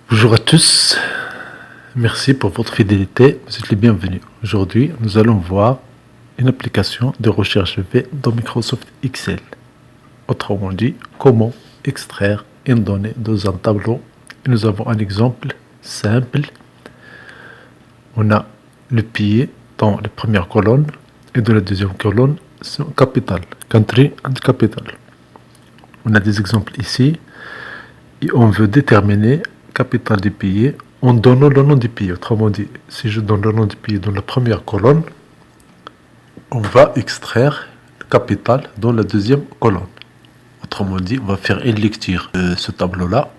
Bonjour à tous, merci pour votre fidélité, vous êtes les bienvenus. Aujourd'hui, nous allons voir une application de recherche V dans Microsoft Excel. Autrement dit, comment extraire une donnée dans un tableau. Et nous avons un exemple simple. On a le pays dans la première colonne et dans la deuxième colonne, c'est capital, country and capital. On a des exemples ici et on veut déterminer capital du pays en donnant le nom du pays. Autrement dit, si je donne le nom du pays dans la première colonne, on va extraire le capital dans la deuxième colonne. Autrement dit, on va faire une lecture de ce tableau-là.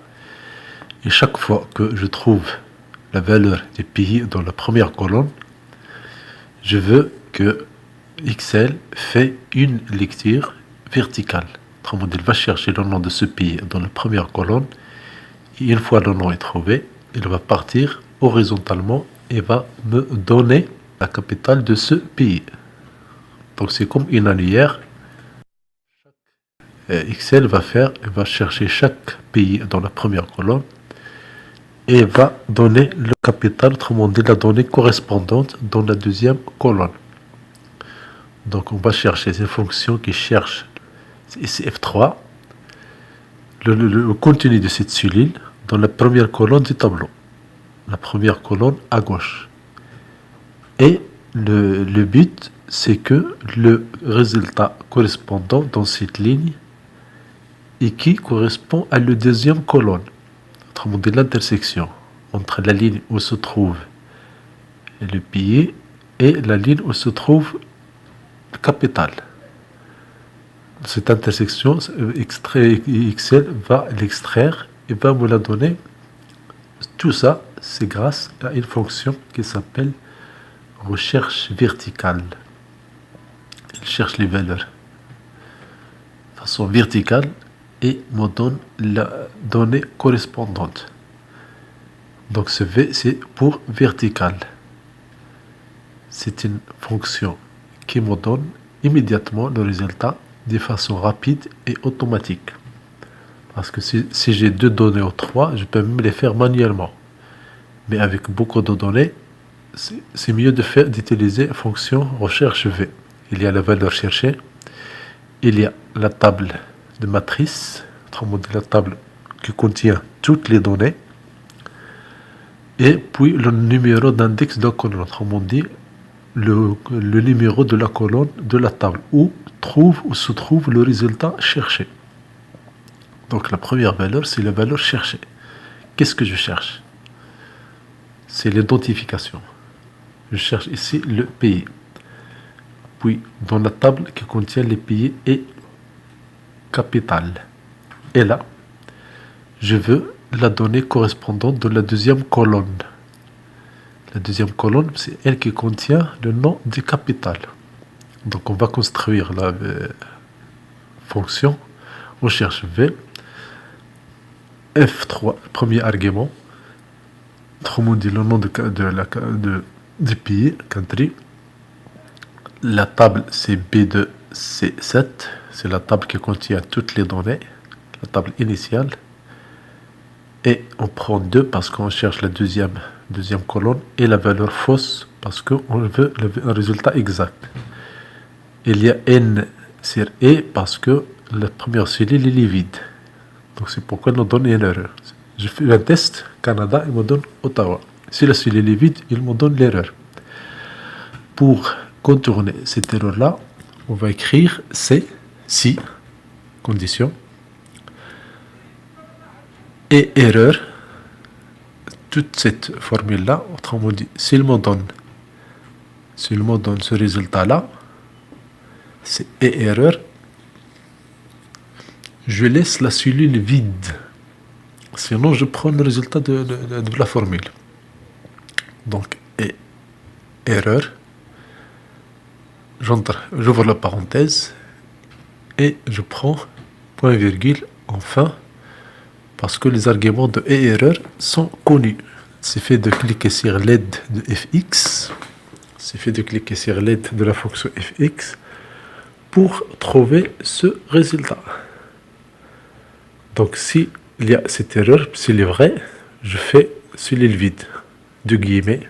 Et chaque fois que je trouve la valeur du pays dans la première colonne, je veux que Excel fait une lecture verticale. Autrement dit, il va chercher le nom de ce pays dans la première colonne. Et une fois le nom est trouvé, il va partir horizontalement et va me donner la capitale de ce pays. Donc c'est comme une annuaire. Excel va chercher chaque pays dans la première colonne et va donner le capital, autrement dit la donnée correspondante dans la deuxième colonne. Donc on va chercher ces fonctions qui cherchent ici F3, le contenu de cette cellule dans la première colonne du tableau. La première colonne à gauche. Et le but, c'est que le résultat correspondant dans cette ligne et qui correspond à la deuxième colonne. Autrement dit, l'intersection entre la ligne où se trouve le pays et la ligne où se trouve le capital. Cette intersection, Excel va l'extraire et va me la donner. Tout ça, c'est grâce à une fonction qui s'appelle recherche verticale. Il cherche les valeurs de façon verticale et me donne la donnée correspondante. Donc ce V, c'est pour vertical. C'est une fonction qui me donne immédiatement le résultat de façon rapide et automatique. Parce que si j'ai deux données ou trois, je peux même les faire manuellement. Mais avec beaucoup de données, c'est mieux d'utiliser la fonction recherche V. Il y a la valeur cherchée, il y a la table de matrice, autrement dit la table qui contient toutes les données, et puis le numéro d'index de la colonne, autrement dit le numéro de la colonne de la table où se trouve le résultat cherché. Donc la première valeur, c'est la valeur cherchée. Qu'est-ce que je cherche? C'est l'identification. Je cherche ici le pays. Puis dans la table qui contient les pays et capital. Et là, je veux la donnée correspondante de la deuxième colonne. La deuxième colonne, c'est elle qui contient le nom du capital. Donc on va construire la fonction recherche V. F3, premier argument, autrement dit le nom du pays, country. La table c'est B2, C7, c'est la table qui contient toutes les données, la table initiale. Et on prend 2 parce qu'on cherche la deuxième colonne et la valeur fausse parce qu'on veut un résultat exact. Il y a N sur E parce que la première cellule est vide. Donc c'est pourquoi il nous donne une erreur. Je fais un test, Canada, il me donne Ottawa. Si la cellule est vide, il me donne l'erreur. Pour contourner cette erreur-là, on va écrire si, condition, et erreur. Toute cette formule-là, autrement dit, s'il me donne ce résultat-là, c'est et erreur, je laisse la cellule vide. Sinon, je prends le résultat de la formule. Donc, et erreur, j'ouvre la parenthèse et je prends point virgule enfin parce que les arguments de et erreur sont connus. C'est fait de cliquer sur l'aide de fx. C'est fait de cliquer sur l'aide de la fonction fx pour trouver ce résultat. Donc, s'il y a cette erreur, s'il est vrai, je fais cellule vide, deux guillemets,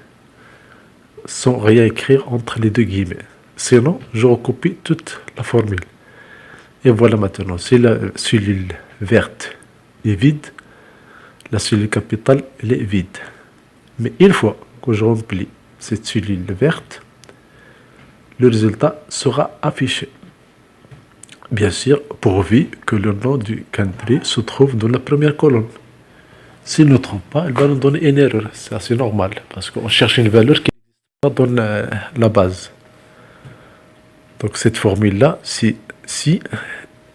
sans rien écrire entre les deux guillemets. Sinon, je recopie toute la formule. Et voilà maintenant, si la cellule verte est vide, la cellule capitale elle est vide. Mais une fois que je remplis cette cellule verte, le résultat sera affiché. Bien sûr, pourvu que le nom du country se trouve dans la première colonne. S'il ne trouve pas, il va nous donner une erreur. C'est assez normal, parce qu'on cherche une valeur qui n'est pas dans la base. Donc cette formule-là, si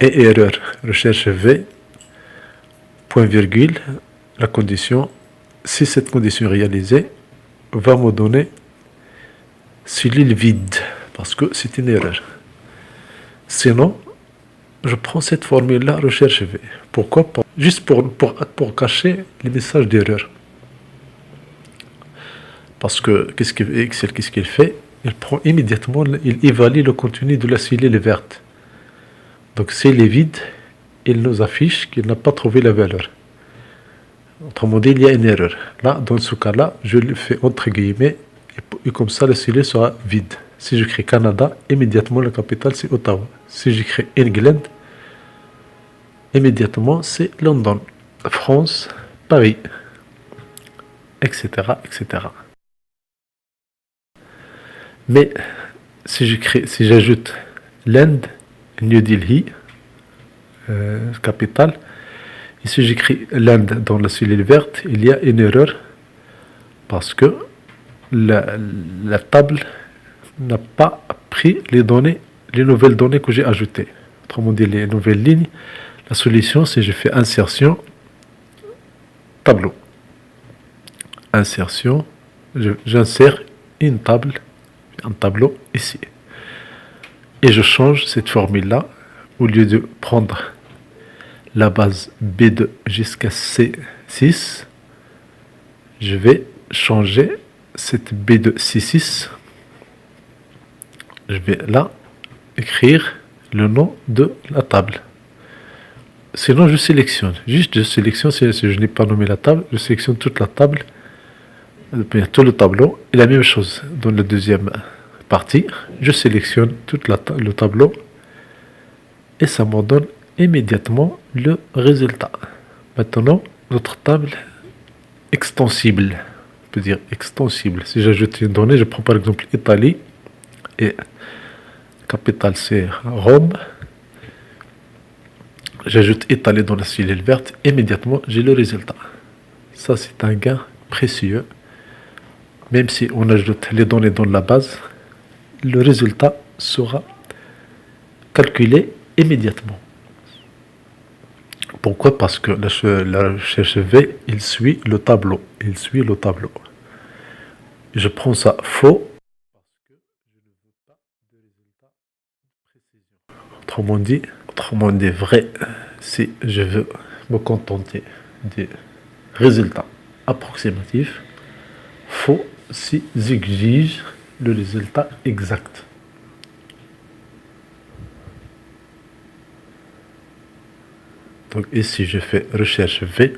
et erreur, recherche V, point virgule, la condition, si cette condition est réalisée, va me donner cellule vide, parce que c'est une erreur. Sinon, je prends cette formule-là, recherche V. Pourquoi pas? Juste pour cacher les messages d'erreur. Parce que Excel, qu'est-ce qu'il fait? Il prend immédiatement, il évalue le contenu de la cellule verte. Donc si elle est vide, il nous affiche qu'il n'a pas trouvé la valeur. Autrement dit, il y a une erreur. Là, dans ce cas-là, je le fais entre guillemets, et comme ça, la cellule sera vide. Si j'écris Canada, immédiatement la capitale c'est Ottawa. Si j'écris England, immédiatement c'est London, France, Paris, etc., etc. Mais si j'ajoute l'Inde, New Delhi, capitale, et si j'écris l'Inde dans la cellule verte, il y a une erreur parce que la table n'a pas pris les nouvelles données que j'ai ajoutées. Autrement dit, les nouvelles lignes. La solution, c'est je fais insertion, tableau. Insertion, j'insère un tableau ici. Et je change cette formule-là. Au lieu de prendre la base B2 jusqu'à C6, je vais changer cette B2 C6. Je vais là écrire le nom de la table. Sinon, je sélectionne. Juste, je sélectionne, si je n'ai pas nommé la table, je sélectionne toute la table, tout le tableau. Et la même chose dans la deuxième partie, je sélectionne tout le tableau et ça me donne immédiatement le résultat. Maintenant, notre table extensible. On peut dire extensible. Si j'ajoute une donnée, je prends par exemple Italie et capitale c'est Rome. J'ajoute Italie dans la cellule verte, immédiatement j'ai le résultat. Ça c'est un gain précieux. Même si on ajoute les données dans la base, le résultat sera calculé immédiatement. Pourquoi? Parce que la recherche V, il suit le tableau. Je prends ça faux. Autrement dit vrai, si je veux me contenter des résultats approximatifs, faux si j'exige le résultat exact. Donc ici je fais recherche V,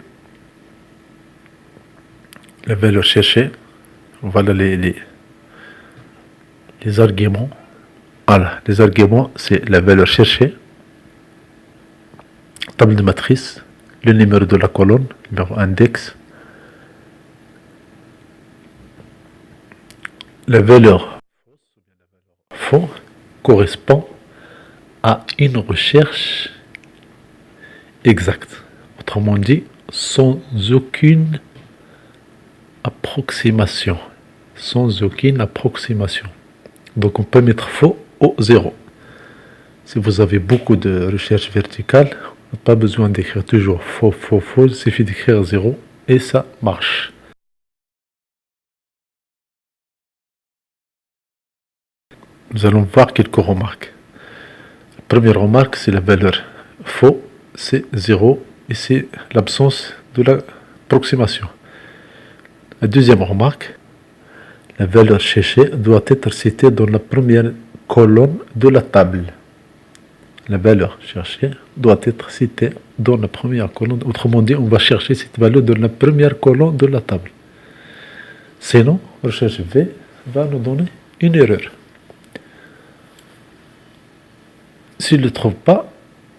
la valeur cherchée, voilà les arguments. Voilà, les arguments c'est la valeur cherchée, table de matrice, le numéro de la colonne, numéro index, la valeur faux correspond à une recherche exacte. Autrement dit, sans aucune approximation. Donc on peut mettre faux au 0. Si vous avez beaucoup de recherches verticales, on n'a pas besoin d'écrire toujours faux, il suffit d'écrire 0 et ça marche. Nous allons voir quelques remarques. La première remarque, c'est la valeur faux, c'est 0 et c'est l'absence de l'approximation. La deuxième remarque, la valeur cherchée doit être citée dans la première colonne de la table. La valeur cherchée doit être citée dans la première colonne. Autrement dit, on va chercher cette valeur dans la première colonne de la table. Sinon, recherche V va nous donner une erreur. S'il ne le trouve pas,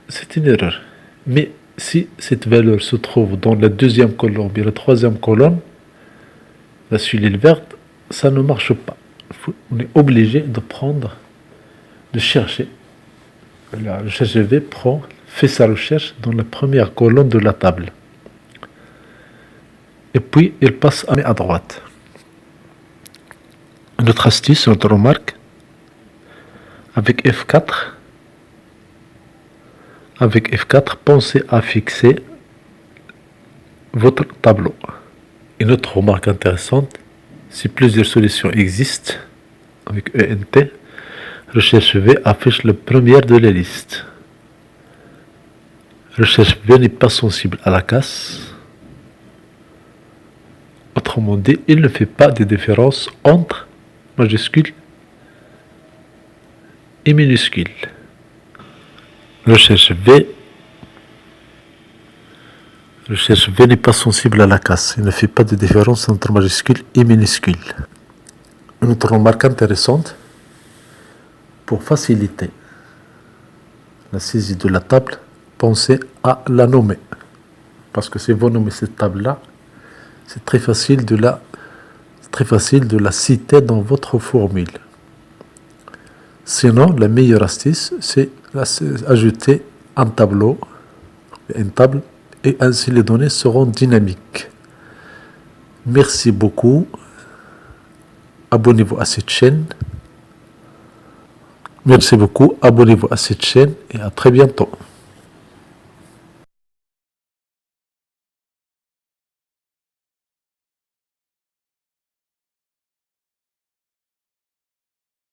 c'est une erreur. Mais si cette valeur se trouve dans la deuxième colonne, bien la troisième colonne, la cellule verte, ça ne marche pas. On est obligé de chercher. La recherche V fait sa recherche dans la première colonne de la table. Et puis, il passe à droite. Notre astuce, notre remarque, avec F4, pensez à fixer votre tableau. Une autre remarque intéressante, si plusieurs solutions existent, avec ENT, recherche V affiche la première de la liste. Recherche V n'est pas sensible à la casse. Autrement dit, il ne fait pas de différence entre majuscule et minuscule. Recherche V n'est pas sensible à la casse. Il ne fait pas de différence entre majuscule et minuscule. Une autre remarque intéressante, pour faciliter la saisie de la table, pensez à la nommer. Parce que si vous nommez cette table-là, c'est très facile de la citer dans votre formule. Sinon, la meilleure astuce, c'est ajouter une table, et ainsi les données seront dynamiques. Merci beaucoup. Abonnez-vous à cette chaîne. Merci beaucoup. Abonnez-vous à cette chaîne et à très bientôt.